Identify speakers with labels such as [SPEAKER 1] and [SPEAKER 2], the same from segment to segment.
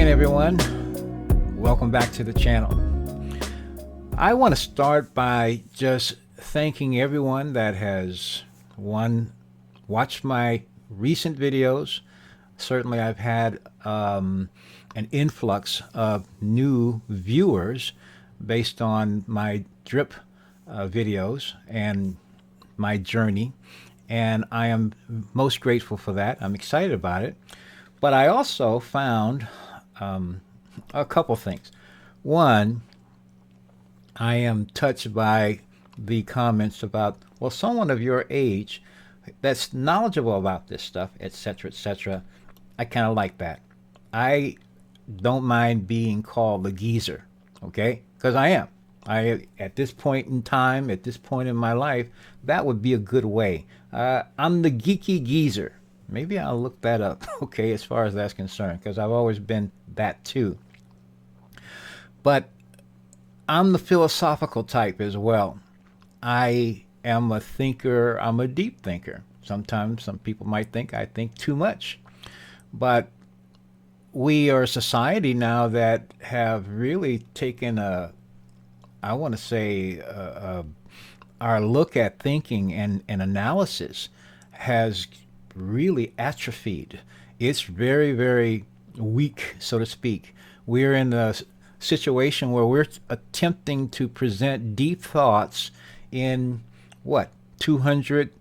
[SPEAKER 1] again, everyone. Welcome back to the channel. I want to start by just thanking everyone that has, watched my recent videos. Certainly I've had an influx of new viewers based on my drip videos and my journey, and I am most grateful for that. I'm excited about it. But I also found a couple things. One, I am touched by the comments about, well, someone of your age that's knowledgeable about this stuff, etc., etc. I kind of like that. I don't mind being called a geezer, okay? Because I am. At this point in time, at this point in my life, that would be a good way. I'm the geeky geezer. Maybe I'll look that up, okay, as far as that's concerned, because I've always been that too. But I'm the philosophical type as well. I am a thinker. I'm a deep thinker. Sometimes some people might think I think too much. But we are a society now that have really taken I want to say, our look at thinking and analysis has really atrophied. It's very, very weak, so to speak. We're in a situation where we're attempting to present deep thoughts in what, 200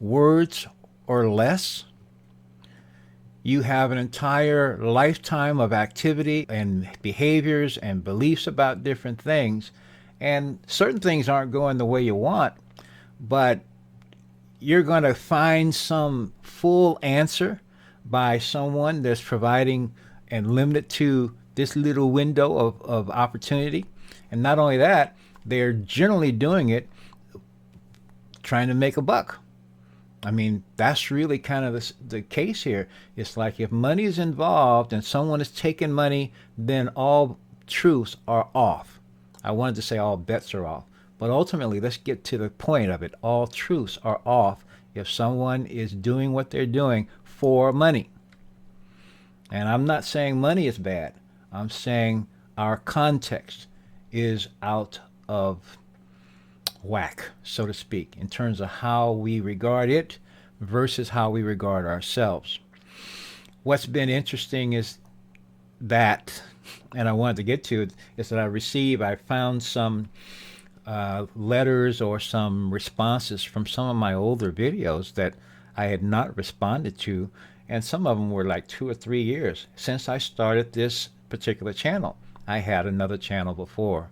[SPEAKER 1] words or less. You have an entire lifetime of activity and behaviors and beliefs about different things, and certain things aren't going the way you want, but you're going to find some full answer by someone that's providing and limited to this little window of opportunity. And not only that, they're generally doing it trying to make a buck. I mean, that's really kind of the case here. It's like if money is involved and someone is taking money, then all truths are off. I wanted to say all bets are off. But ultimately, let's get to the point of it. All truths are off if someone is doing what they're doing for money. And I'm not saying money is bad. I'm saying our context is out of whack, so to speak, in terms of how we regard it versus how we regard ourselves. What's been interesting is that, and I wanted to get to it, is that I found some letters or some responses from some of my older videos that I had not responded to, and some of them were like 2 or 3 years since I started this particular channel. I had another channel before,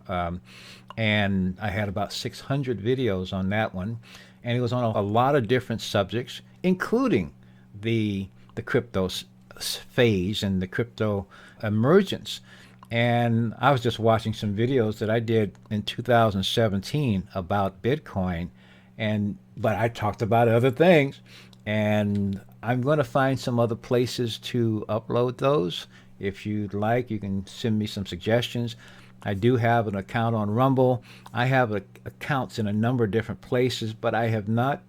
[SPEAKER 1] and I had about 600 videos on that one, and it was on a lot of different subjects, including the crypto phase and the crypto emergence. And I was just watching some videos that I did in 2017 about Bitcoin, but I talked about other things, and I'm going to find some other places to upload those. If you'd like, you can send me some suggestions. I do have an account on Rumble. I have accounts in a number of different places, but I have not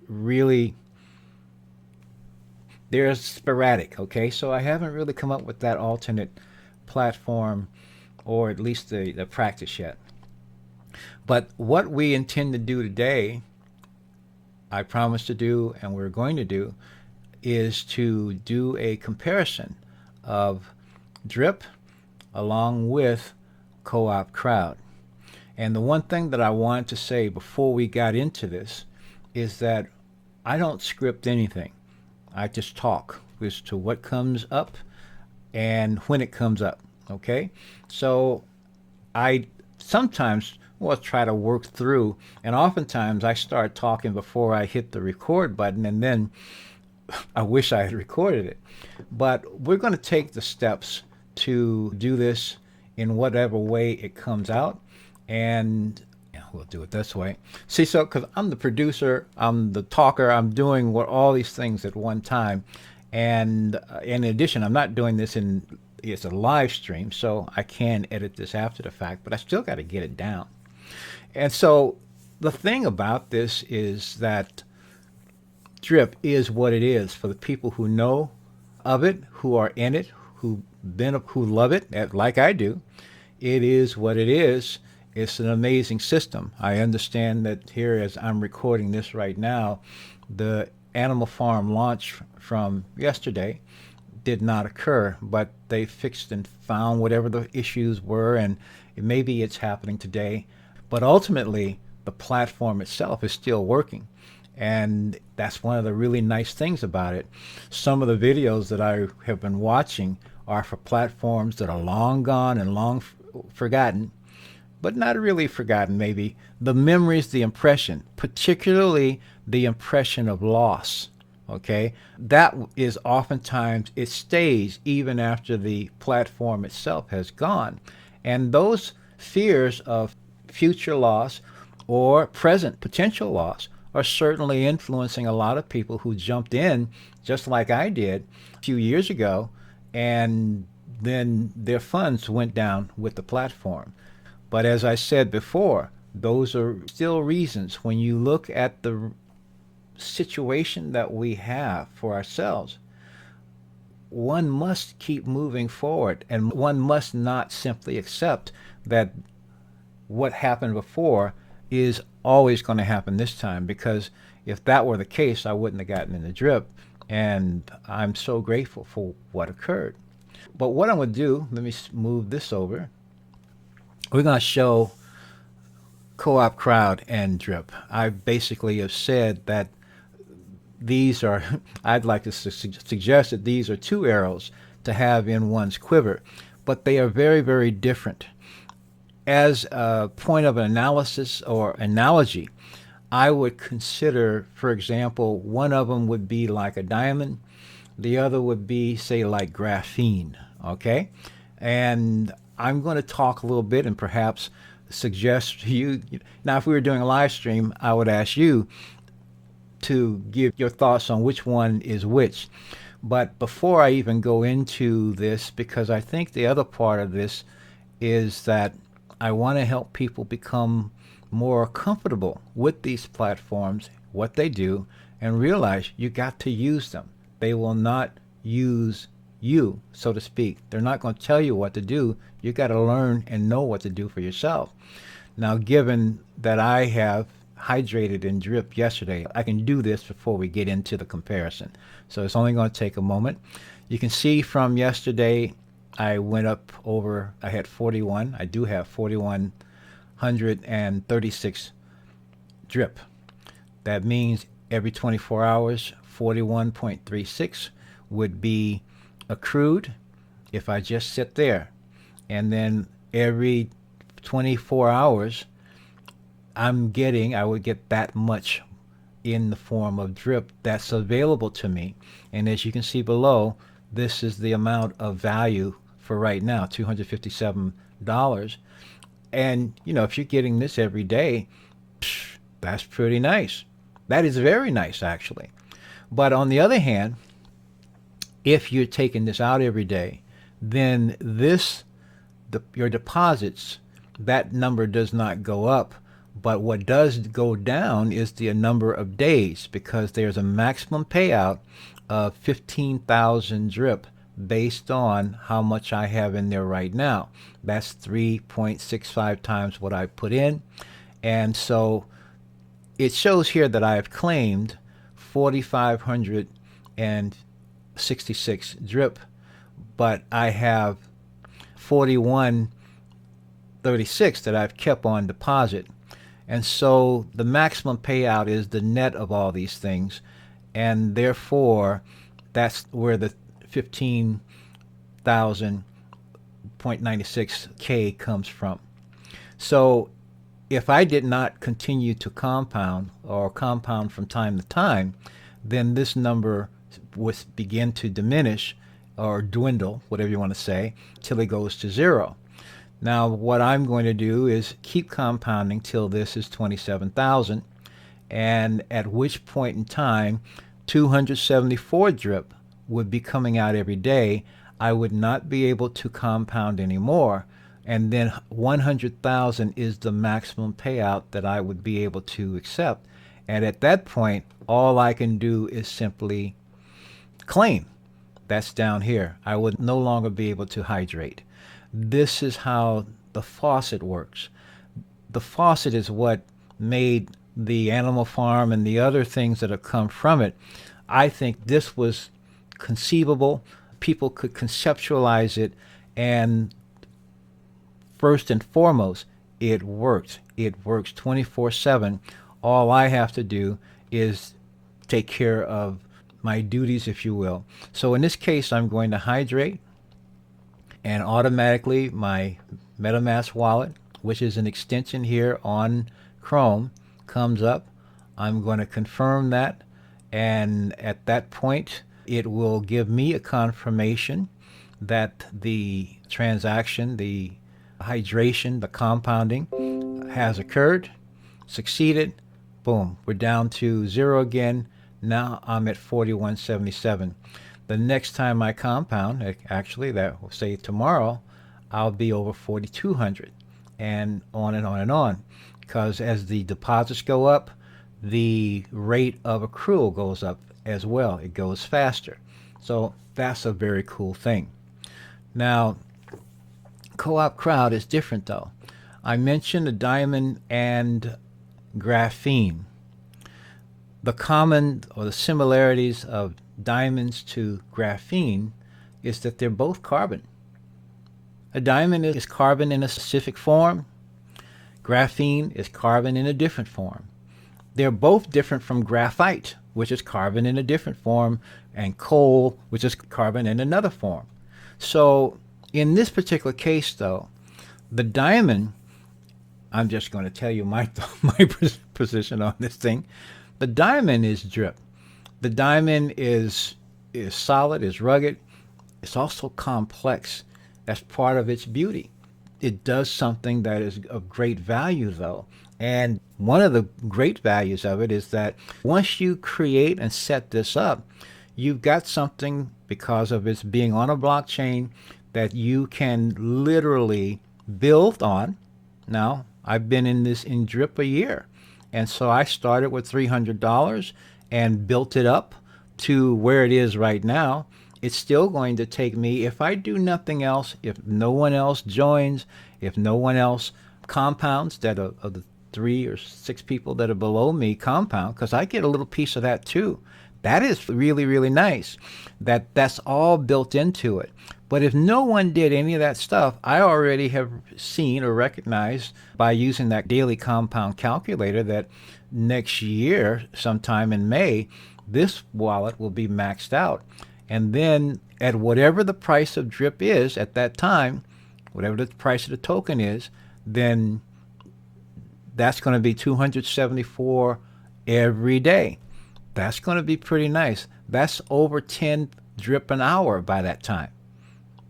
[SPEAKER 1] really, they're sporadic, okay? So I haven't really come up with that alternate platform, or at least the practice yet. But what we intend to do today, I promise to do, and we're going to do, is to do a comparison of Drip along with coopcrowd. And the one thing that I wanted to say before we got into this is that I don't script anything. I just talk as to what comes up and when it comes up, okay? So I sometimes will try to work through, and oftentimes I start talking before I hit the record button, and then I wish I had recorded it. But we're going to take the steps to do this in whatever way it comes out, and we'll do it this way. See, so because I'm the producer, I'm the talker, I'm doing all these things at one time. And in addition, I'm not doing this it's a live stream, so I can edit this after the fact, but I still got to get it down. And so the thing about this is that Drip is what it is for the people who know of it, who are in it, who who love it, like I do, it is what it is. It's an amazing system. I understand that here, as I'm recording this right now, the Animal Farm launch from yesterday did not occur, but they fixed and found whatever the issues were, and maybe it's happening today. But ultimately, the platform itself is still working. And that's one of the really nice things about it. Some of the videos that I have been watching are for platforms that are long gone and long forgotten, but not really forgotten, maybe. The memories, the impression, particularly the impression of loss. Okay, that is oftentimes, it stays even after the platform itself has gone. And those fears of future loss or present potential loss are certainly influencing a lot of people who jumped in just like I did a few years ago, and then their funds went down with the platform. But as I said before, those are still reasons. When you look at the situation that we have for ourselves, one must keep moving forward, and one must not simply accept that what happened before is always going to happen this time, because if that were the case, I wouldn't have gotten in the drip, and I'm so grateful for what occurred. But what I'm going to do, let me move this over. We're going to show coopcrowd and drip. I basically have said that these are, I'd like to suggest that these are two arrows to have in one's quiver, but they are very, very different. As a point of analysis or analogy, I would consider, for example, one of them would be like a diamond, the other would be, say, like graphene, okay? And I'm going to talk a little bit and perhaps suggest to you, now if we were doing a live stream, I would ask you to give your thoughts on which one is which. But before I even go into this, because I think the other part of this is that I want to help people become more comfortable with these platforms, what they do, and realize you got to use them. They will not use you, so to speak. They're not going to tell you what to do. You got to learn and know what to do for yourself. Now, given that I have hydrated in drip yesterday, I can do this before we get into the comparison. So it's only going to take a moment. You can see from yesterday, I went up over, I had 41. I do have 4,136 drip. That means every 24 hours, 41.36 would be accrued if I just sit there. And then every 24 hours, I would get that much in the form of drip that's available to me. And as you can see below, this is the amount of value for right now, $257. And, if you're getting this every day, that's pretty nice. That is very nice, actually. But on the other hand, if you're taking this out every day, then your deposits, that number does not go up. But what does go down is the number of days, because there's a maximum payout of 15,000 drip based on how much I have in there right now. That's 3.65 times what I put in. And so it shows here that I have claimed 4,566 drip, but I have 4136 that I've kept on deposit. And so the maximum payout is the net of all these things, and therefore that's where the 15,000.96K comes from. So if I did not continue to compound from time to time, then this number would begin to diminish or dwindle, whatever you want to say, till it goes to zero. Now, what I'm going to do is keep compounding till this is 27,000, and at which point in time, 274 drip would be coming out every day. I would not be able to compound anymore, and then 100,000 is the maximum payout that I would be able to accept. And at that point, all I can do is simply claim that's down here. I would no longer be able to hydrate. This is how the faucet works. The faucet is what made the animal farm and the other things that have come from it. I think this was conceivable. People could conceptualize it, and first and foremost, it works. It works 24/7. All I have to do is take care of my duties, if you will. So in this case, I'm going to hydrate, and automatically my MetaMask wallet, which is an extension here on Chrome, comes up. I'm going to confirm that, and at that point, it will give me a confirmation that the transaction, the hydration, the compounding has occurred, succeeded. Boom, we're down to zero again. Now I'm at 41.77. The next time I compound, actually that will say tomorrow, I'll be over 4,200, and on and on and on. Because as the deposits go up, the rate of accrual goes up as well. It goes faster. So that's a very cool thing. Now, coopcrowd is different though. I mentioned the diamond and graphene. The common or the similarities of diamonds to graphene is that they're both carbon. A diamond is carbon in a specific form. Graphene is carbon in a different form. They're both different from graphite, which is carbon in a different form, and coal, which is carbon in another form. So in this particular case, though, the diamond, I'm just going to tell you my position on this thing. The diamond is drip. The diamond is solid, is rugged. It's also complex. That's part of its beauty. It does something that is of great value, though. And one of the great values of it is that once you create and set this up, you've got something, because of its being on a blockchain, that you can literally build on. Now, I've been in Drip a year. And so I started with $300 and built it up to where it is right now. It's still going to take me, if I do nothing else, if no one else joins, if no one else compounds, that of the 3 or 6 people that are below me compound, because I get a little piece of that too. That is really, really nice. That's all built into it. But if no one did any of that stuff, I already have seen or recognized by using that daily compound calculator that next year, sometime in May, this wallet will be maxed out. And then at whatever the price of Drip is at that time, whatever the price of the token is, then that's going to be 274 every day. That's going to be pretty nice. That's over 10 Drip an hour by that time.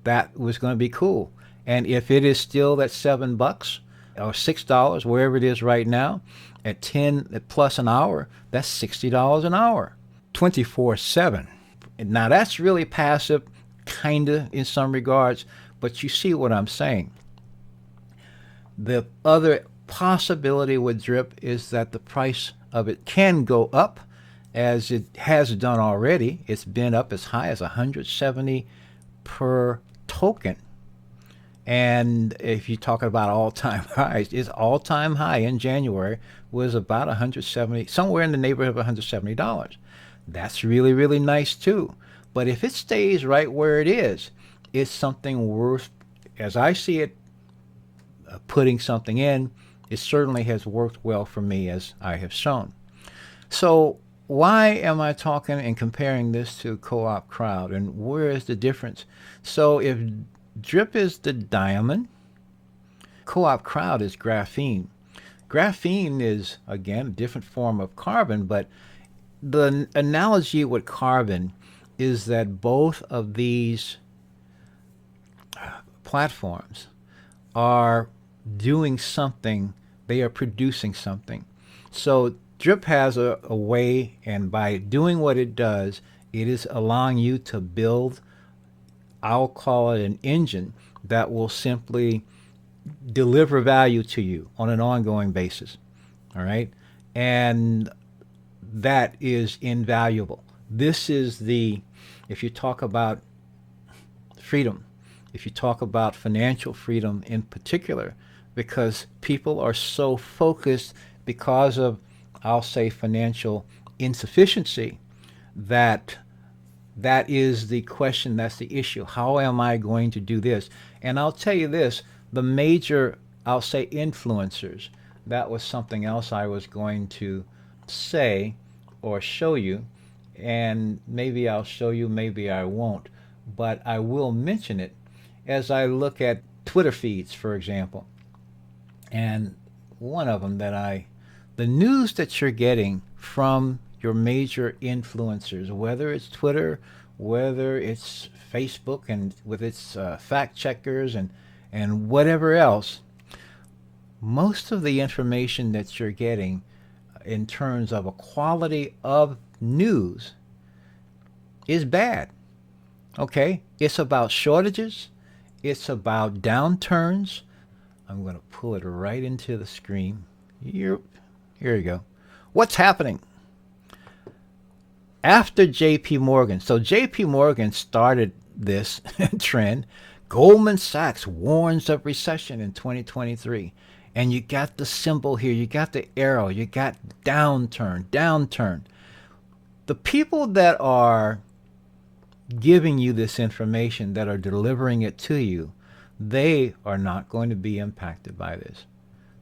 [SPEAKER 1] That was going to be cool. And if it is still at $7 or $6, wherever it is right now, at 10 plus an hour, that's $60 an hour, 24/7. Now that's really passive, kind of in some regards, but you see what I'm saying. The other possibility with Drip is that the price of it can go up, as it has done already. It's been up as high as 170 per token. And if you talk about all-time highs, its all-time high in January was about 170, somewhere in the neighborhood of $170. That's really, really nice too. But if it stays right where it is, it's something worth, as I see it, putting something in. It certainly has worked well for me, as I have shown. So why am I talking and comparing this to coopcrowd, and where is the difference? So if Drip is the diamond, coopcrowd is graphene. Graphene is, again, a different form of carbon, but the analogy with carbon is that both of these platforms are doing something, they are producing something. So Drip has a way, and by doing what it does, it is allowing you to build, I'll call it an engine that will simply deliver value to you on an ongoing basis. All right. And that is invaluable. This is the, if you talk about freedom, if you talk about financial freedom in particular, because people are so focused because of, I'll say, financial insufficiency, that that is the question, that's the issue. How am I going to do this? And I'll tell you this, the major, I'll say, influencers, that was something else I was going to say or show you, and maybe I'll show you, maybe I won't, but I will mention it as I look at Twitter feeds, for example. And one of them the news that you're getting from your major influencers, whether it's Twitter, whether it's Facebook and with its fact checkers and whatever else, most of the information that you're getting in terms of a quality of news is bad. Okay? It's about shortages. It's about downturns. I'm going to pull it right into the screen. Here you go. What's happening? After JP Morgan. So JP Morgan started this trend. Goldman Sachs warns of recession in 2023. And you got the symbol here. You got the arrow. You got downturn. The people that are giving you this information, that are delivering it to you, they are not going to be impacted by this.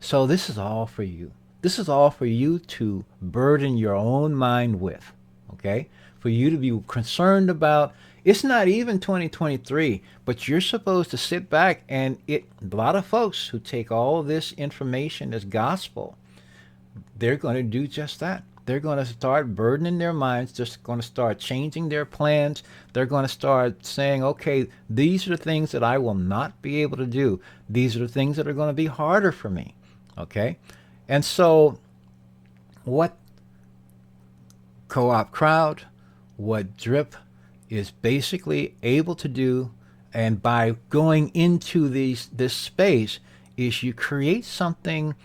[SPEAKER 1] So this is all for you. This is all for you to burden your own mind with, okay? For you to be concerned about. It's not even 2023, but you're supposed to sit back and a lot of folks who take all of this information as gospel, they're going to do just that. They're going to start burdening their minds, just going to start changing their plans. They're going to start saying, okay, these are the things that I will not be able to do. These are the things that are going to be harder for me, okay? And so what coopcrowd, what Drip is basically able to do, and by going into this space, is you create something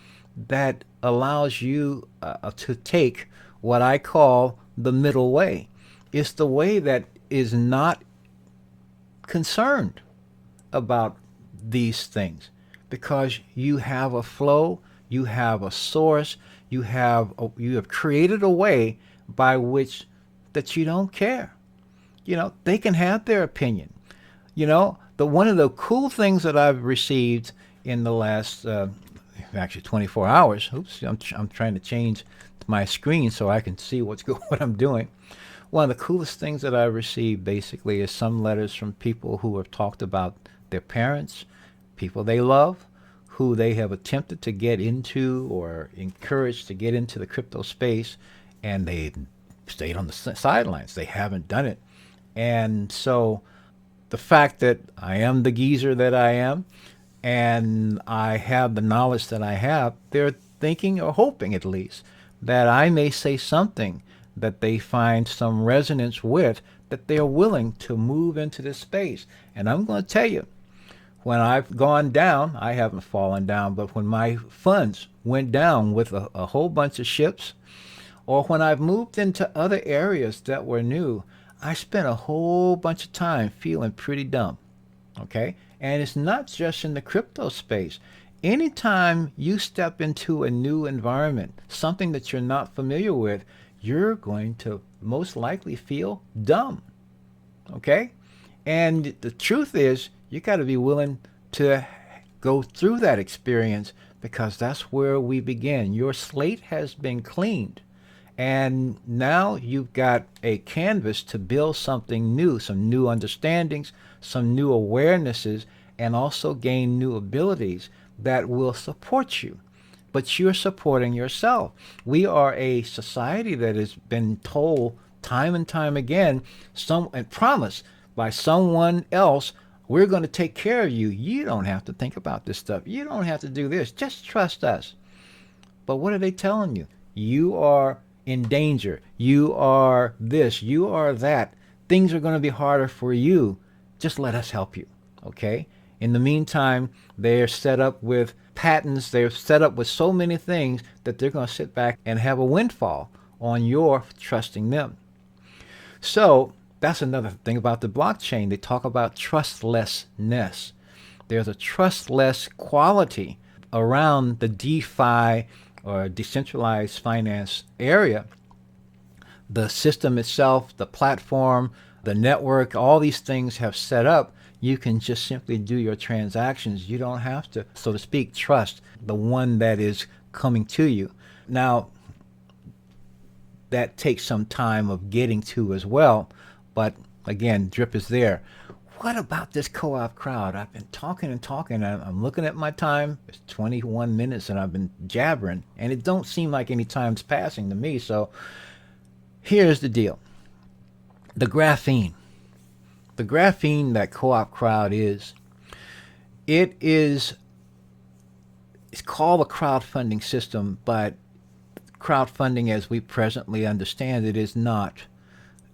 [SPEAKER 1] that allows you to take what I call the middle way. It's the way that is not concerned about these things, because you have a flow, you have a source, you have created a way by which that you don't care. You know, they can have their opinion. You know, one of the cool things that I've received in the last actually 24 hours. Oops, I'm trying to change my screen so I can see what I'm doing. One of the coolest things that I've received basically is some letters from people who have talked about their parents, people they love, who they have attempted to get into or encouraged to get into the crypto space, and they stayed on the sidelines. They haven't done it. And so the fact that I am the geezer that I am, and I have the knowledge that I have, they're thinking, or hoping at least, that I may say something that they find some resonance with, that they're willing to move into this space. And I'm going to tell you, when I've gone down, I haven't fallen down, but when my funds went down with a whole bunch of ships, or when I've moved into other areas that were new, I spent a whole bunch of time feeling pretty dumb, okay? And it's not just in the crypto space. Anytime you step into a new environment, something that you're not familiar with, you're going to most likely feel dumb, okay? And the truth is, you got to be willing to go through that experience, because that's where we begin. Your slate has been cleaned. And now you've got a canvas to build something new, some new understandings, some new awarenesses, and also gain new abilities that will support you. But you're supporting yourself. We are a society that has been told time and time again, and promised by someone else, we're going to take care of you. You don't have to think about this stuff. You don't have to do this. Just trust us. But what are they telling you? You are in danger. You are this. You are that. Things are going to be harder for you. Just let us help you. Okay? In the meantime, they're set up with patents. They're set up with so many things that they're going to sit back and have a windfall on your trusting them. So That's another thing about the blockchain. They talk about trustlessness. There's a trustless quality around the DeFi or decentralized finance area. The system itself, the platform, the network, all these things have set up. You can just simply do your transactions. You don't have to, so to speak, trust the one that is coming to you. Now, that takes some time of getting to as well. But again, Drip is there. What about this co-op crowd? I've been talking and talking. I'm looking at my time. It's 21 minutes and I've been jabbering. And it don't seem like any time's passing to me. So here's the deal. The graphene. The graphene that co-op crowd is, it's called a crowdfunding system, but crowdfunding as we presently understand it is not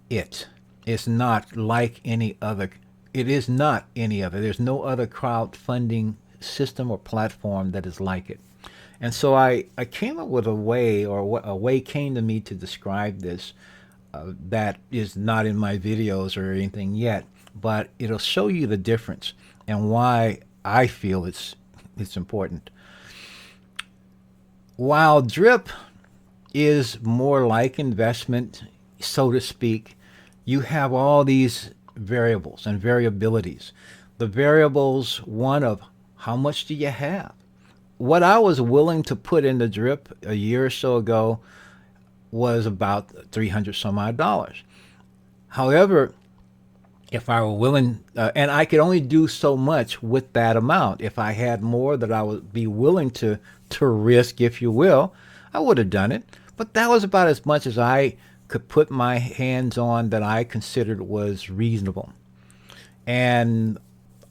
[SPEAKER 1] it. It's not like any other. It is not any other. There's no other crowdfunding system or platform that is like it. And so I came up with a way, or what a way came to me to describe this that is not in my videos or anything yet, but it'll show you the difference and why I feel it's important. While Drip is more like investment, so to speak, you have all these variables and variabilities. The variables, one of how much do you have? What I was willing to put in the Drip a year or so ago was about 300 some odd dollars. However, if I were willing, and I could only do so much with that amount. If I had more that I would be willing to risk, if you will, I would have done it. But that was about as much as I could put my hands on that I considered was reasonable. And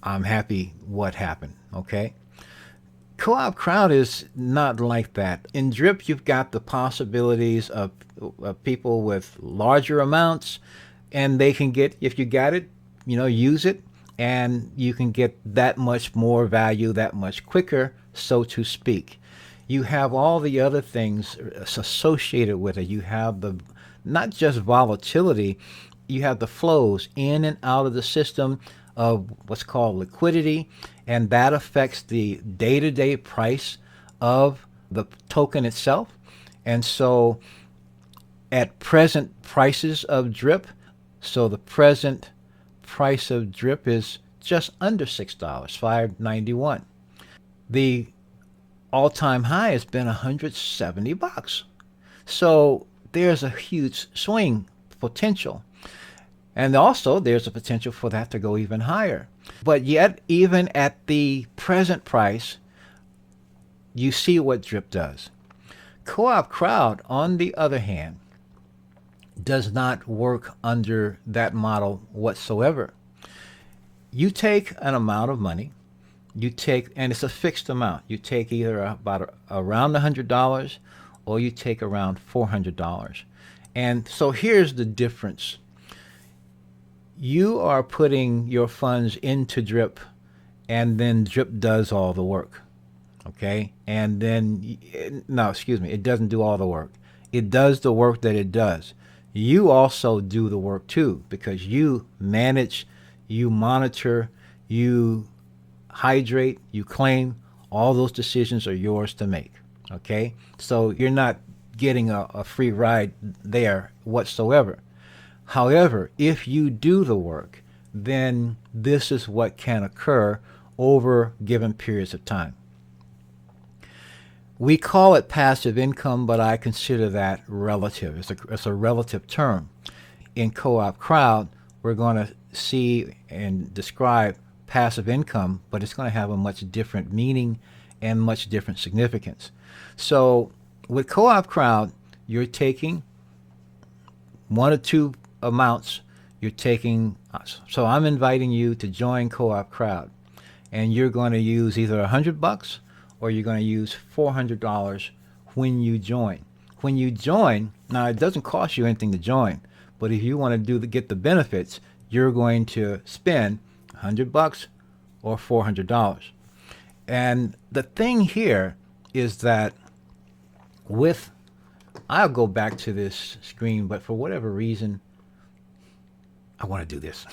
[SPEAKER 1] I'm happy what happened, okay? Co-op crowd is not like that. In Drip, you've got the possibilities of people with larger amounts, and they can get, if you got it, use it, and you can get that much more value that much quicker, so to speak. You have all the other things associated with it. You have the, not just volatility, you have the flows in and out of the system of what's called liquidity, and that affects the day-to-day price of the token itself. And so at present prices of Drip, so the present price of Drip is just under $6, $5.91. The all-time high has been $170. So there's a huge swing potential. And also there's a potential for that to go even higher. But yet, even at the present price, you see what Drip does. Co-op crowd, on the other hand, does not work under that model whatsoever. You take an amount of money, and it's a fixed amount. You take either about around $100 or you take around $400. And so here's the difference. You are putting your funds into Drip, and then Drip does all the work. Okay? And then, no, excuse me, it doesn't do all the work. It does the work that it does. You also do the work too, because you manage, you monitor, you hydrate, you claim. All those decisions are yours to make. Okay? So you're not getting a free ride there whatsoever. However, if you do the work, then this is what can occur over given periods of time. We call it passive income, but I consider that relative. It's a relative term. In co-op crowd, we're going to see and describe passive income, but it's going to have a much different meaning and much different significance. So with co-op crowd, you're taking one or two amounts. You're taking, so I'm inviting you to join co-op crowd, and you're going to use either $100 or you're going to use $400 when you join. When you join, now it doesn't cost you anything to join, but if you want to get the benefits, you're going to spend $100 or $400. And the thing here is that I'll go back to this screen, but for whatever reason, I want to do this.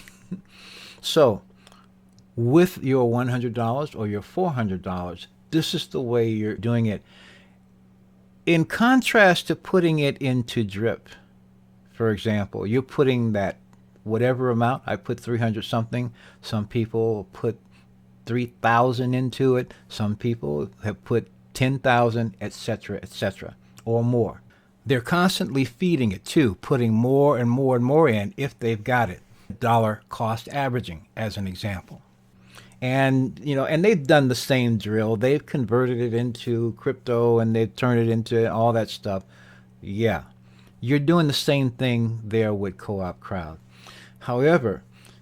[SPEAKER 1] So with your $100 or your $400, this is the way you're doing it. In contrast to putting it into Drip, for example, you're putting that whatever amount. I put 300 something. Some people put 3,000 into it. Some people have put 10,000, etc., etc., or more. They're constantly feeding it too, putting more and more and more in if they've got it. Dollar cost averaging, as an example. And and they've done the same drill. They've converted it into crypto and they've turned it into all that stuff. Yeah, you're doing the same thing there with Co-op Crowd. However,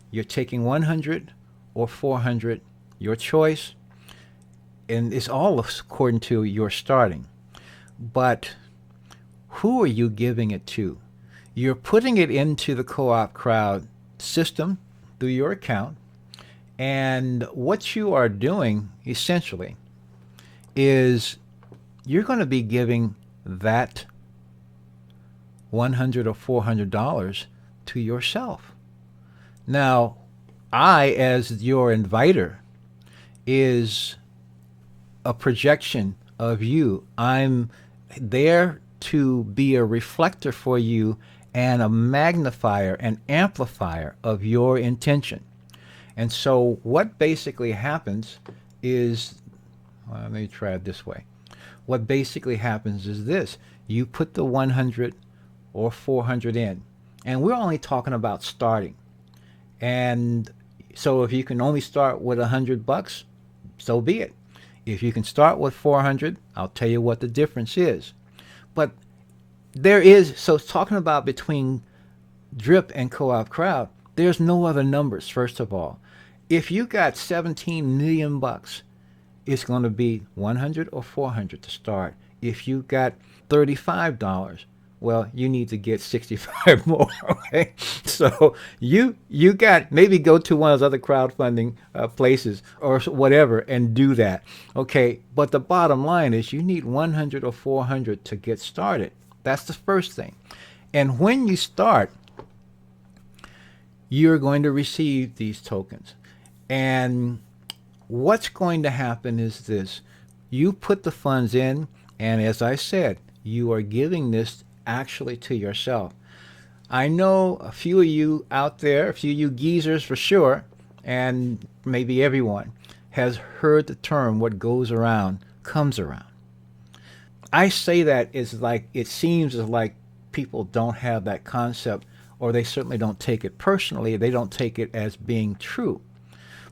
[SPEAKER 1] you're taking 100 or 400, your choice, and it's all according to your starting. But who are you giving it to? You're putting it into the Co-op Crowd system through your account. And what you are doing essentially is you're going to be giving that 100 or $400 to yourself. Now, I, as your inviter, is a projection of you. I'm there to be a reflector for you and a magnifier, an amplifier of your intention. And so what basically happens is, well, let me try it this way. What basically happens is this. You put the 100 or 400 in, and we're only talking about starting. And so if you can only start with $100, so be it. If you can start with 400, I'll tell you what the difference is. But so it's talking about between Drip and Co-op Crowd, there's no other numbers, first of all. If you got 17 million bucks, it's going to be 100 or 400 to start. If you got $35, well, you need to get 65 more. Okay, so you got, maybe go to one of those other crowdfunding places or whatever and do that. Okay, but the bottom line is you need 100 or 400 to get started. That's the first thing. And when you start, you're going to receive these tokens. And what's going to happen is this. You put the funds in, and as I said, you are giving this actually to yourself. I know a few of you out there, a few of you geezers for sure, and maybe everyone, has heard the term, what goes around comes around. I say that is like, it seems as like people don't have that concept, or they certainly don't take it personally. They don't take it as being true.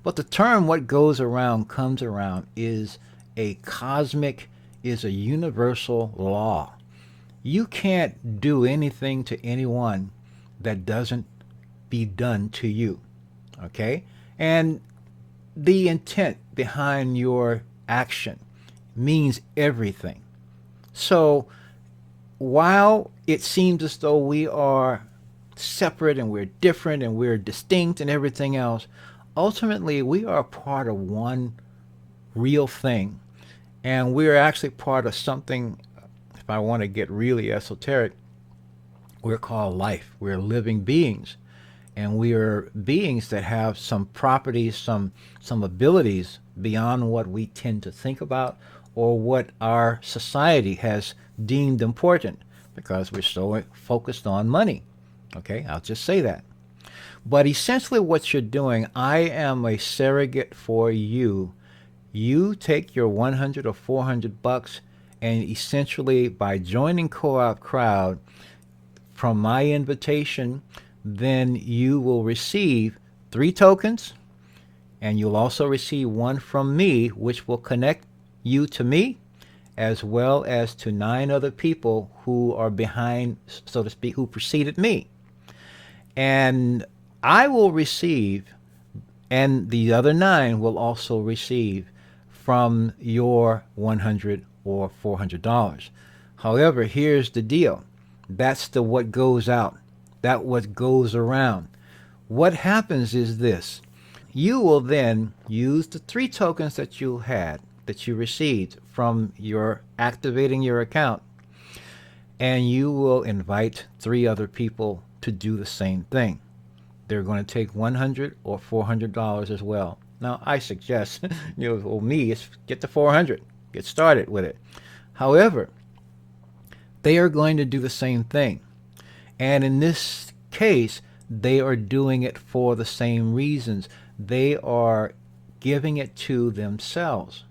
[SPEAKER 1] But the term what goes around comes around is a cosmic, is a universal law. You can't do anything to anyone that doesn't be done to you. Okay? And the intent behind your action means everything. So while it seems as though we are separate and we're different and we're distinct and everything else, ultimately we are part of one real thing. And we're actually part of something, if I want to get really esoteric, we're called life. We're living beings. And we are beings that have some properties, some abilities beyond what we tend to think about or what our society has deemed important, because we're so focused on money. Okay, I'll just say that. But essentially what you're doing, I am a surrogate for you. You take your 100 or 400 bucks, and essentially by joining Co-op Crowd from my invitation, then you will receive 3 tokens, and you'll also receive one from me, which will connect you to me, as well as to 9 other people who are behind, so to speak, who preceded me. And I will receive, and the other 9 will also receive from your 100 or $400. However, here's the deal. That's the what goes out. That what goes around. What happens is this. You will then use the 3 tokens that you had, that you received from your activating your account, and you will invite 3 other people to do the same thing. they're going to take 100 or $400 as well. Now, I suggest, for me, it's get the 400, get started with it. However, they are going to do the same thing. And in this case, they are doing it for the same reasons. They are giving it to themselves.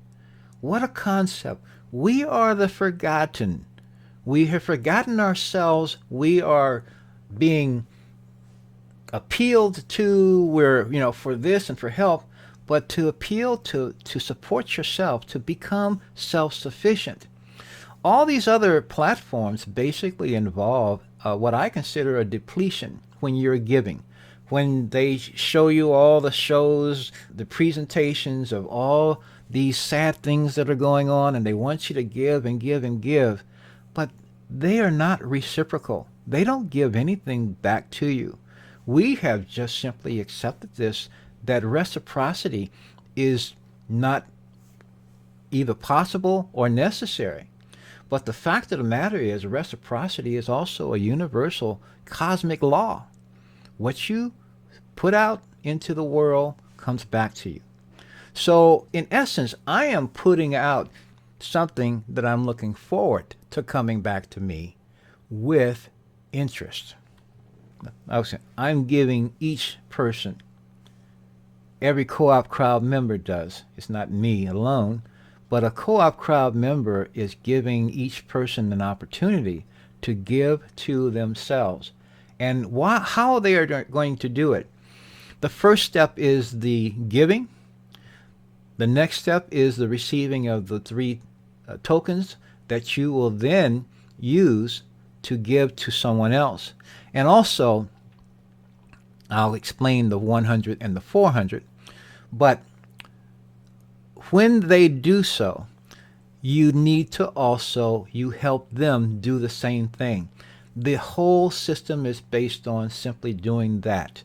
[SPEAKER 1] What a concept. We are the forgotten. We have forgotten ourselves. We are being appealed to, we're, for this and for help, but to appeal to support yourself, to become self-sufficient. All these other platforms basically involve what I consider a depletion when you're giving. When they show you all the shows, the presentations of all these sad things that are going on, and they want you to give and give and give, but they are not reciprocal. They don't give anything back to you. We have just simply accepted this, that reciprocity is not either possible or necessary. But the fact of the matter is, reciprocity is also a universal cosmic law. What you put out into the world comes back to you. So, in essence, I am putting out something that I'm looking forward to coming back to me with interest. I'm giving each person, every co-op crowd member does. It's not me alone, but a co-op crowd member is giving each person an opportunity to give to themselves. And how they are going to do it. The first step is the giving. The next step is the receiving of the 3 tokens that you will then use to give to someone else. And also, I'll explain the 100 and the 400. But when they do so, you need to also, you help them do the same thing. The whole system is based on simply doing that.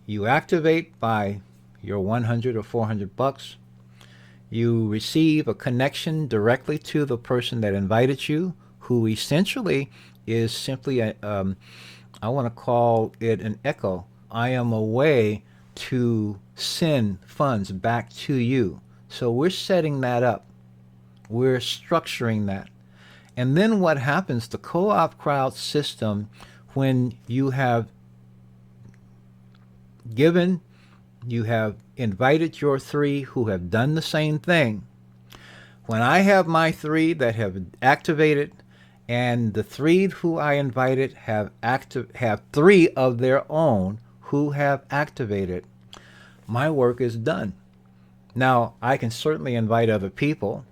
[SPEAKER 1] You activate by your 100 or 400 bucks. You receive a connection directly to the person that invited you, who essentially is simply I want to call it an echo. I am a way to send funds back to you. So we're setting that up. We're structuring that. And then what happens, the co-op crowd system, when you have given, you have invited your 3 who have done the same thing. When I have my 3 that have activated, and the 3 who I invited have 3 of their own who have activated, my work is done. Now, I can certainly invite other people,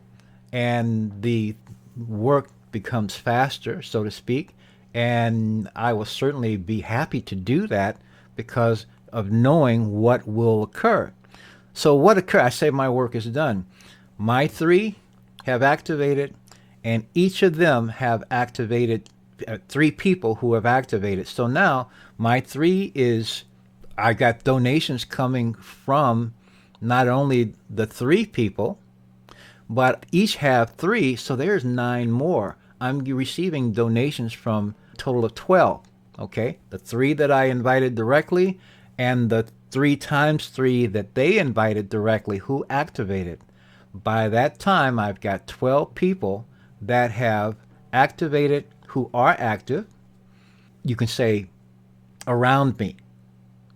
[SPEAKER 1] and the work becomes faster, so to speak, and I will certainly be happy to do that because of knowing what will occur. So what occurs? I say my work is done. My 3 have activated, and each of them have activated 3 people who have activated. So now my 3 is, I got donations coming from not only the 3 people, but each have 3, so there's 9 more. I'm receiving donations from a total of 12. Okay, the 3 that I invited directly, and the 3 times 3 that they invited directly who activated. By that time, I've got 12 people that have activated, who are active. You can say around me,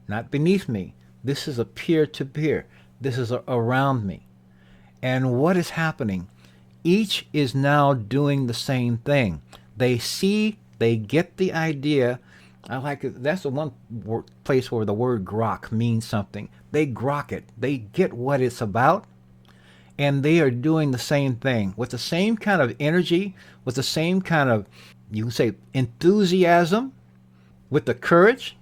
[SPEAKER 1] not beneath me. This is a peer-to-peer. This is around me. And what is happening? Each is now doing the same thing. They see, they get the idea. I like it. That's the one place where the word grok means something. They grok it. They get what it's about. And they are doing the same thing with the same kind of energy, with the same kind of, you can say, enthusiasm, with the courage,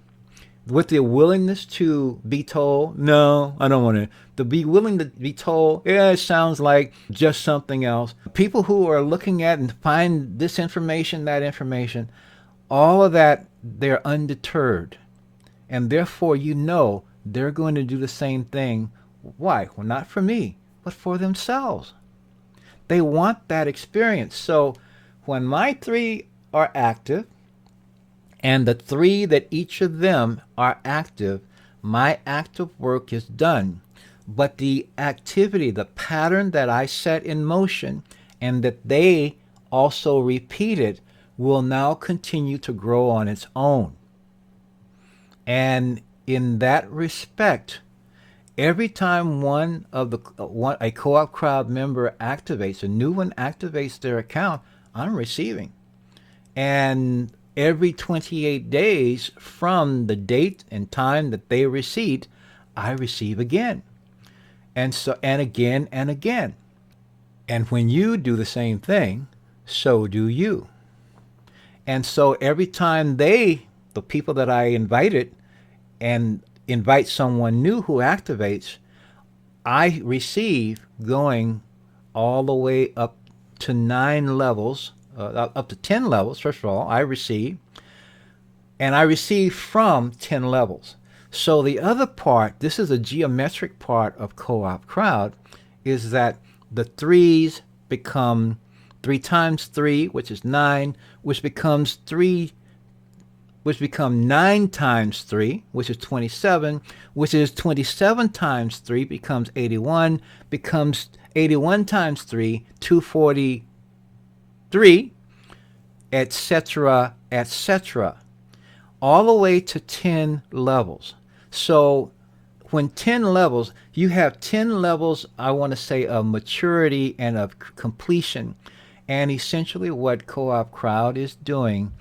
[SPEAKER 1] with the willingness to be told, no, I don't want to be willing to be told, yeah, it sounds like just something else. People who are looking at and find this information, that information, all of that, they're undeterred. And therefore, they're going to do the same thing. Why? Well, not for me, but for themselves. They want that experience. So when my 3 are active And the 3 that each of them are active, my active work is done. But the activity, the pattern that I set in motion and that they also repeated will now continue to grow on its own. And in that respect, every time a co-op crowd member activates, a new one activates their account, I'm receiving. And every 28 days from the date and time that they receive, I receive again. And so, and again and again. And when you do the same thing, so do you. And so every time the people that I invited, and invite someone new who activates, I receive going all the way up to 9 levels, up to 10 levels. First of all, I receive, and I receive from 10 levels. So the other part, this is a geometric part of co-op crowd, is that the 3s become 3 times 3, which is 9, which become 9 times 3, which is 27, which is 27 times 3 becomes 81, becomes 81 times 3, 243, etc., etc., all the way to 10 levels. So when 10 levels, you have 10 levels, I want to say, of maturity and of completion. And essentially what Co-op Crowd is doing,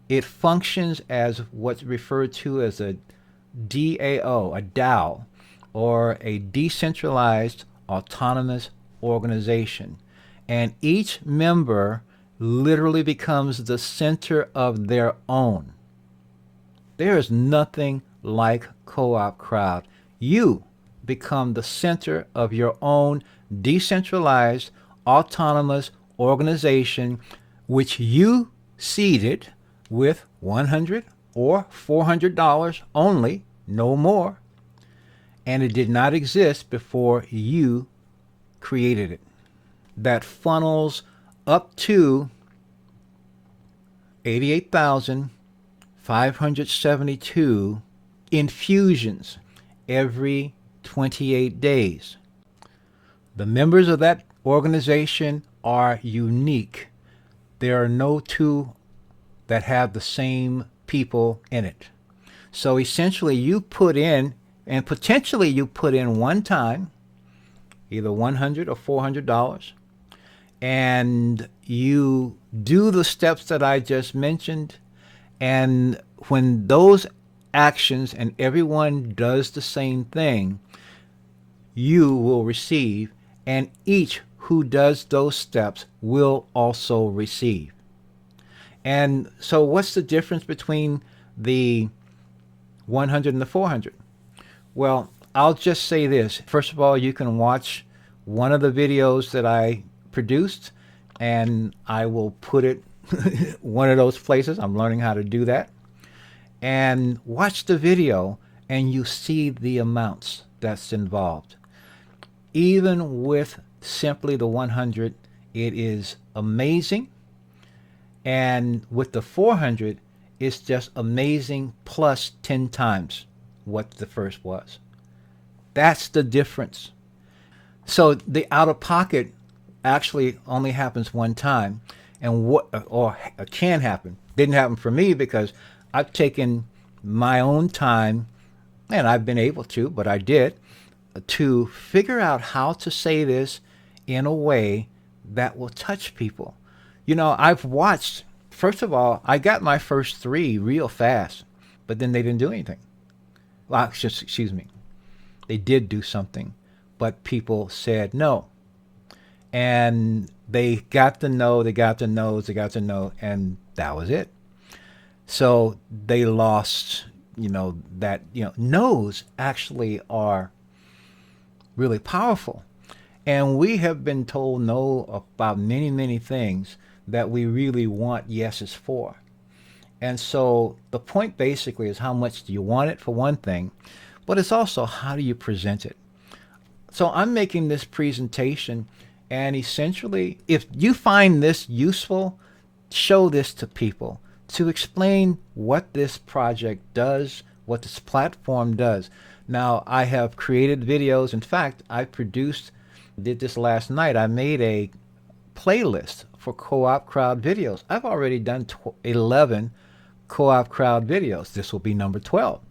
[SPEAKER 1] it functions as what's referred to as a DAO, a DAO, or a decentralized autonomous organization. And each member literally becomes the center of their own. There is nothing like Co-op Crowd. You become the center of your own decentralized autonomous organization, which you seeded with $100 or $400 only, no more. And it did not exist before you created it. That funnels up to 88,572 infusions every 28 days. The members of that organization are unique. There are no two that have the same people in it. So essentially you put in, and potentially you put in one time, either $100 or $400, and you do the steps that I just mentioned. And when those actions and everyone does the same thing, you will receive, and each who does those steps will also receive. And so what's the difference between the 100 and the 400? Well, I'll just say this. First of all, you can watch one of the videos that I produced, and I will put it one of those places. I'm learning how to do that. And watch the video, and you see the amounts that's involved. Even with simply the 100, it is amazing. And with the 400, it's just amazing plus 10 times what the first was. That's the difference. So the out-of-pocket actually only happens one time, and what or can happen. Didn't happen for me because I've taken my own time, and I've been able to, but I did, to figure out how to say this in a way that will touch people. You know, I've watched, first of all, I got my first 3 real fast, but then they didn't do anything. Well, excuse me. They did do something, but people said no. And they got the no, they got the no's, they got the no, and that was it. So they lost, no's actually are really powerful. And we have been told no about many, many things that we really want yeses for. And so the point basically is, how much do you want it, for one thing, but it's also how do you present it. So I'm making this presentation, and essentially, if you find this useful, show this to people. to explain what this project does, what this platform does. Now, I have created videos. In fact, did this last night. I made a playlist for co-op crowd videos. I've already done 11 co-op crowd videos. This will be number 12.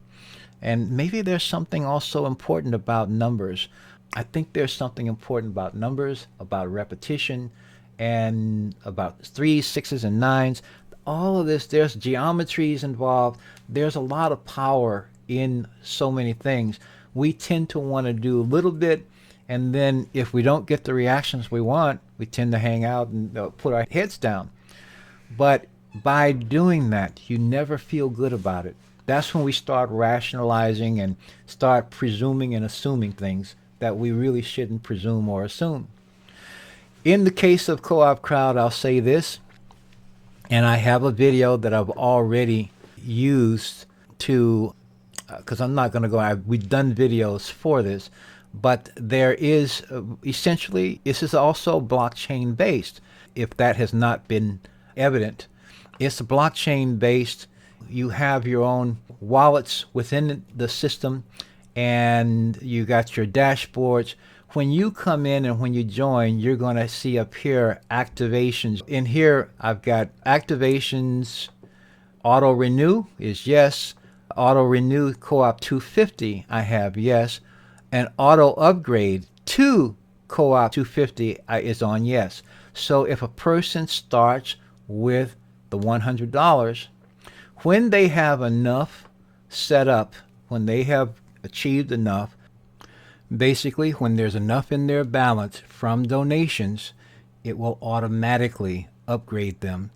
[SPEAKER 1] And maybe there's something also important about numbers. I think there's something important about numbers, about repetition, and about 3s, 6s, and 9s. All of this, there's geometries involved. There's a lot of power in so many things. We tend to want to do a little bit, and then if we don't get the reactions we want, we tend to hang out and put our heads down. But by doing that, you never feel good about it. That's when we start rationalizing and start presuming and assuming things that we really shouldn't presume or assume. In the case of Co-op Crowd, I'll say this, and I have a video that I've already used to, because I'm not going to go, we've done videos for this, but there is essentially, this is also blockchain based. If that has not been evident, it's blockchain based. You have your own wallets within the system, and you got your dashboards. When you come in and when you join, you're going to see up here activations. In here, I've got activations. Auto renew is yes. Auto renew co-op 250, I have yes. And auto upgrade to co-op 250 is on yes. So if a person starts with the $100, when they have enough set up, when they have achieved enough, basically when there's enough in their balance from donations, it will automatically upgrade them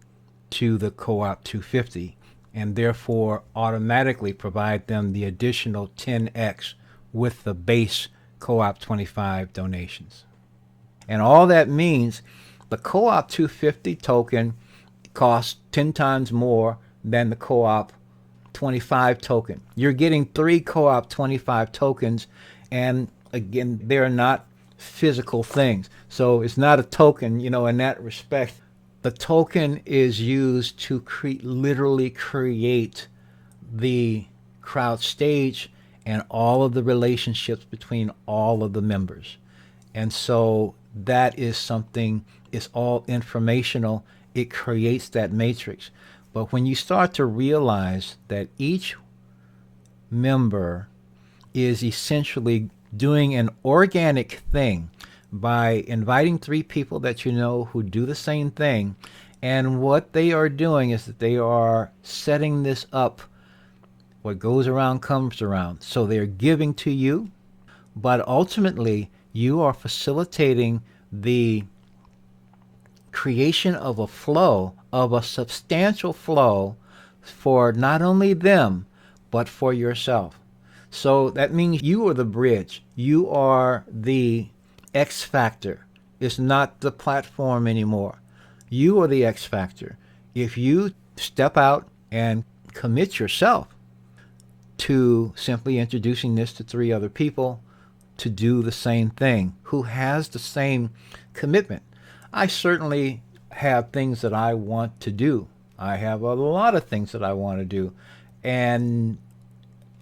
[SPEAKER 1] to the co-op 250 and therefore automatically provide them the additional 10x with the base co-op 25 donations. And all that means, the co-op 250 token costs 10 times more than the co-op 25 token. You're getting 3 co-op 25 tokens, and again, they're not physical things. So it's not a token, in that respect. The token is used to literally create the crowd stage and all of the relationships between all of the members. And so that is something, it's all informational. It creates that matrix. But when you start to realize that each member is essentially doing an organic thing by inviting 3 people that you know who do the same thing, and what they are doing is that they are setting this up. What goes around comes around. So they're giving to you, but ultimately you are facilitating the creation of a flow, of a substantial flow for not only them, but for yourself. So that means you are the bridge. You are the X factor. It's not the platform anymore. You are the X factor. If you step out and commit yourself to simply introducing this to 3 other people to do the same thing, who has the same commitment. I certainly have things that I want to do. I have a lot of things that I want to do. And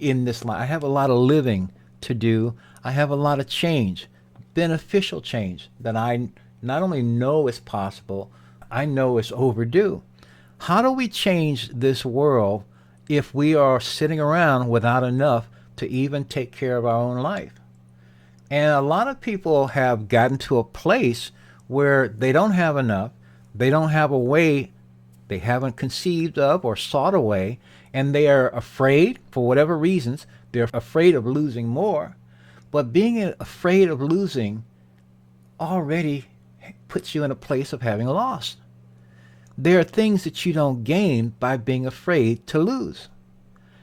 [SPEAKER 1] in this life, I have a lot of living to do. I have a lot of change, beneficial change, that I not only know is possible, I know it's overdue. How do we change this world if we are sitting around without enough to even take care of our own life? And a lot of people have gotten to a place where they don't have enough, they don't have a way, they haven't conceived of or sought a way, and they are afraid, for whatever reasons, they're afraid of losing more. But being afraid of losing already puts you in a place of having lost. There are things that you don't gain by being afraid to lose.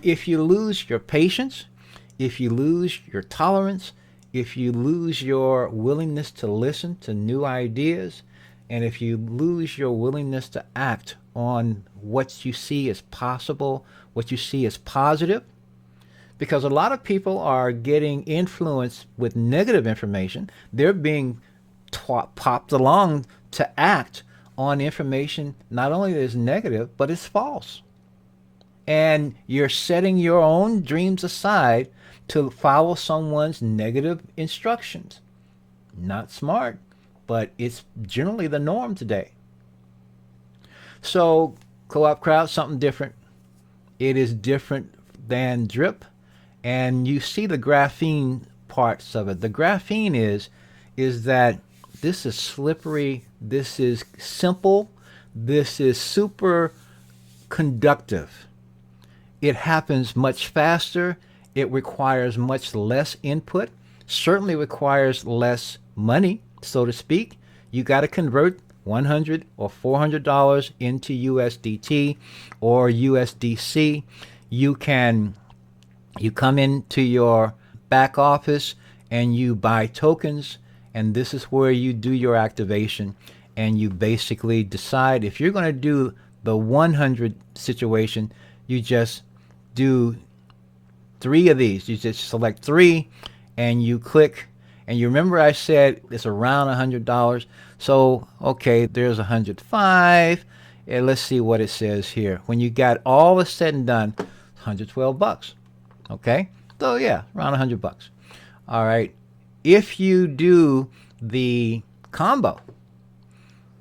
[SPEAKER 1] If you lose your patience, if you lose your tolerance, if you lose your willingness to listen to new ideas, and if you lose your willingness to act on what you see as possible, what you see as positive, because a lot of people are getting influenced with negative information. They're being popped along to act on information not only is negative, but it's false. And you're setting your own dreams aside to follow someone's negative instructions. Not smart, but it's generally the norm today. So, coopcrowd, something different. It is different than Drip, and you see the graphene parts of it. The graphene is that this is slippery, this is simple, this is super conductive. It happens much faster, it requires much less input, certainly requires less money, so to speak. You got to convert $100 or $400 into USDT or USDC. You come into your back office and you buy tokens, and this is where you do your activation, and you basically decide if you're going to do the 100 situation. You just do 3 of these. You just select 3 and you click, and you remember I said it's around $100. So okay, there's 105, and let's see what it says here. When you got all this said and done, $112. Okay, so yeah, around $100. All right, if you do the combo,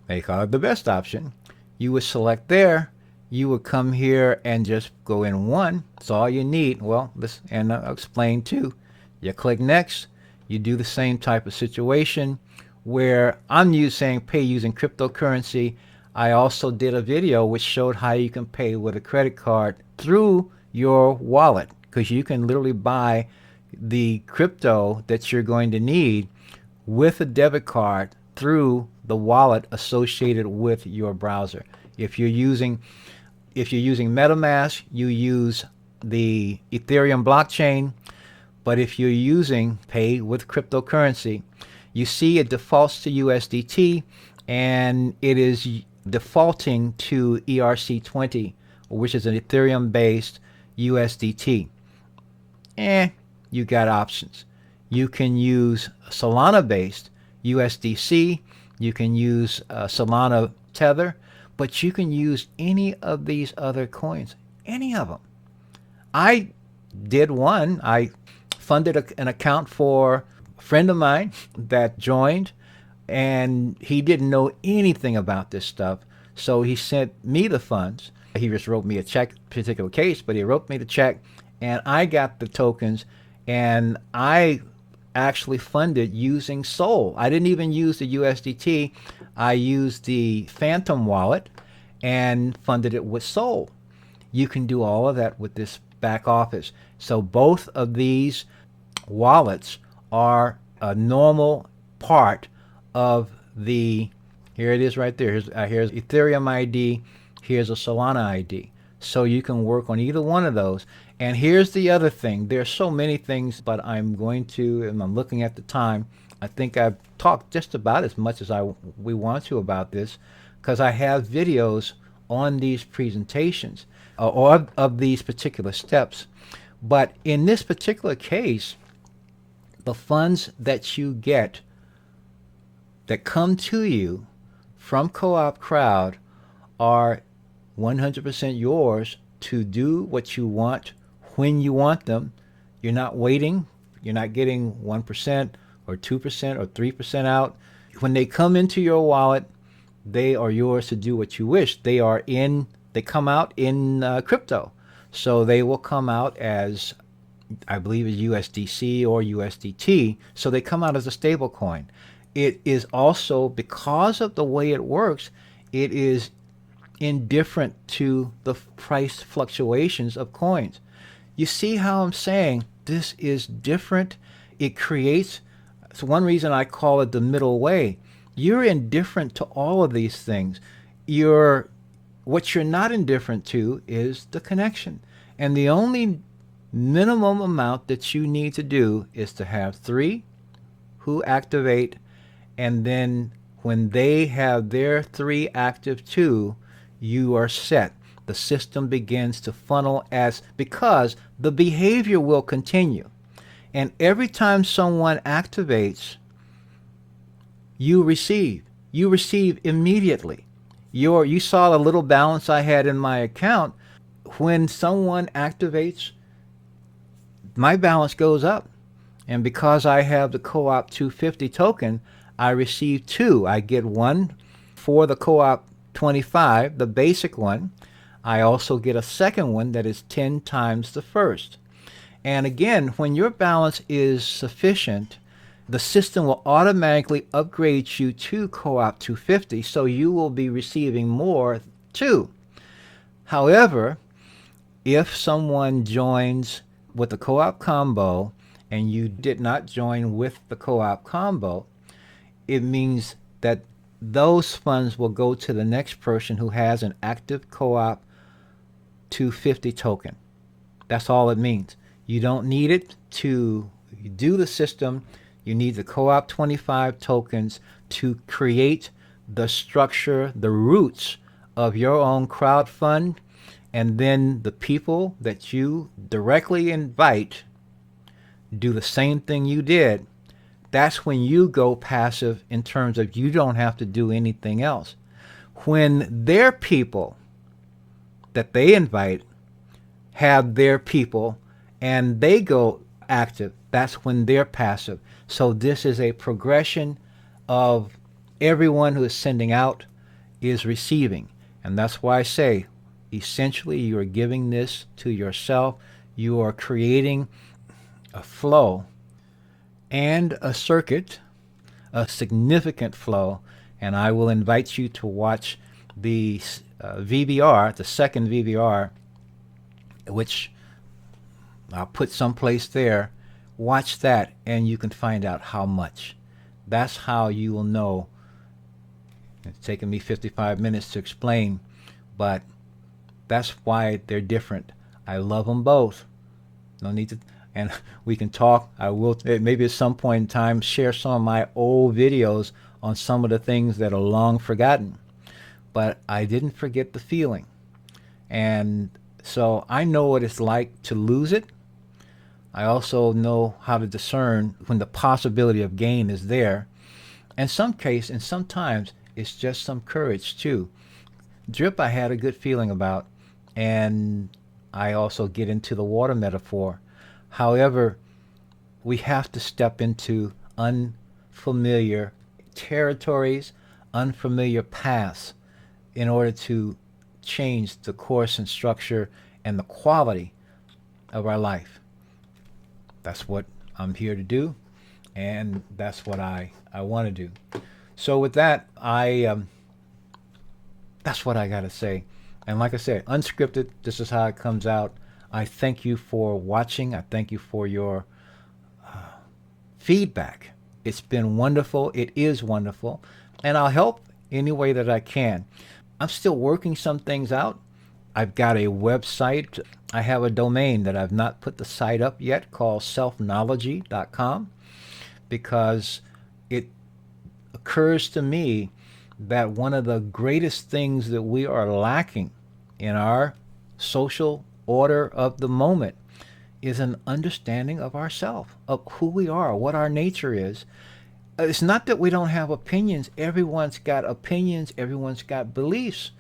[SPEAKER 1] they call it the best option, you would select there, you would come here and just go in 1. That's all you need. Well, this, and I'll explain too. You click next, you do the same type of situation where I'm saying pay using cryptocurrency. I also did a video which showed how you can pay with a credit card through your wallet, because you can literally buy the crypto that you're going to need with a debit card through the wallet associated with your browser. If you're using MetaMask, you use the Ethereum blockchain. But if you're using pay with cryptocurrency, you see it defaults to USDT, and it is defaulting to ERC20, which is an Ethereum-based USDT. You got options. You can use Solana-based USDC. You can use Solana Tether, but you can use any of these other coins, any of them. I did one. I funded an account for a friend of mine that joined, and he didn't know anything about this stuff, so he sent me the funds. He just wrote me a check, particular case, but he wrote me the check, and I got the tokens, and I actually funded using Sol. I didn't even use the USDT. I used the Phantom wallet and funded it with Sol. You can do all of that with this back office. So both of these wallets are a normal part of the, here it is right there. Here's Ethereum ID, here's a Solana ID. So you can work on either one of those. And here's the other thing. There's so many things, but I'm going to, and I'm looking at the time, I think I've talked just about as much as we want to about this, because I have videos on these presentations or of these particular steps. But in this particular case, the funds that you get that come to you from coopcrowd are 100% yours to do what you want when you want them. You're not waiting. You're not getting 1% or 2% or 3% out. When they come into your wallet, they are yours to do what you wish. They come out in crypto. So they will come out as, I believe, as USDC or USDT. So they come out as a stable coin. It is also, because of the way it works, it is indifferent to the price fluctuations of coins. You see how I'm saying this is different? It creates, it's one reason I call it the middle way. You're indifferent to all of these things. What you're not indifferent to is the connection. And the only minimum amount that you need to do is to have 3 who activate, and then when they have their 3 active too, you are set. The system begins to funnel because the behavior will continue. And every time someone activates, you receive immediately. You saw the little balance I had in my account. When someone activates, my balance goes up. And because I have the Co-op 250 token, I receive two. I get one for the Co-op 25, the basic one. I also get a second one that is 10 times the first. And again, when your balance is sufficient, the system will automatically upgrade you to Co-op 250, so you will be receiving more too. However, if someone joins with the Co-op combo and you did not join with the Co-op combo, it means that those funds will go to the next person who has an active Co-op 250 token. That's all it means. You don't need it to do the system. You need the Co-op 25 tokens to create the structure, the roots of your own crowd fund, and then the people that you directly invite do the same thing you did. That's when you go passive in terms of you don't have to do anything else. When their people that they invite have their people and they go active, that's when they're passive. So this is a progression of everyone who is sending out is receiving. And that's why I say, essentially, you are giving this to yourself. You are creating a flow and a circuit, a significant flow. And I will invite you to watch the VBR, the second VBR, which I'll put someplace there. Watch that and you can find out how much. That's how you will know. It's taken me 55 minutes to explain, but that's why they're different. I love them both. No need to, and we can talk. I will maybe at some point in time share some of my old videos on some of the things that are long forgotten. But I didn't forget the feeling. And so I know what it's like to lose it. I also know how to discern when the possibility of gain is there. In some case, and sometimes it's just some courage too. Drip I had a good feeling about, and I also get into the water metaphor. However, we have to step into unfamiliar territories, unfamiliar paths in order to change the course and structure and the quality of our life. That's what I'm here to do, and that's what I want to do. So with that, that's what I got to say. And like I said, unscripted, this is how it comes out. I thank you for watching. I thank you for your feedback. It's been wonderful. It is wonderful. And I'll help any way that I can. I'm still working some things out. I've got a website. I have a domain that I've not put the site up yet called selfknowledge.com, because it occurs to me that one of the greatest things that we are lacking in our social order of the moment is an understanding of ourselves, of who we are, what our nature is. It's not that we don't have opinions. Everyone's got opinions. Everyone's got beliefs.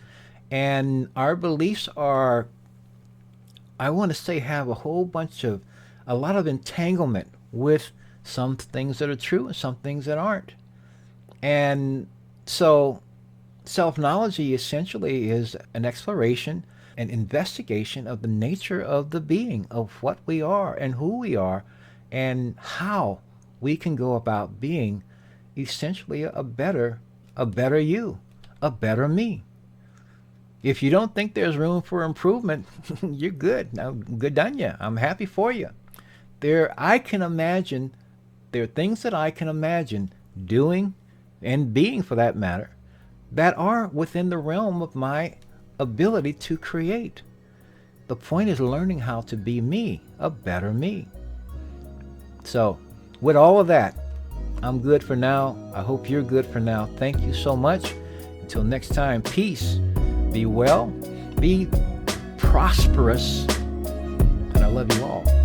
[SPEAKER 1] And our beliefs are, I want to say, have a lot of entanglement with some things that are true and some things that aren't. And so self-knowledge essentially is an exploration, an investigation of the nature of the being, of what we are and who we are, and how we can go about being essentially a better you, a better me. If you don't think there's room for improvement, you're good. Now, good on you. I'm happy for you. There are things that I can imagine doing and being, for that matter, that are within the realm of my ability to create. The point is learning how to be me, a better me. So, with all of that, I'm good for now. I hope you're good for now. Thank you so much. Until next time, peace. Be well, be prosperous, and I love you all.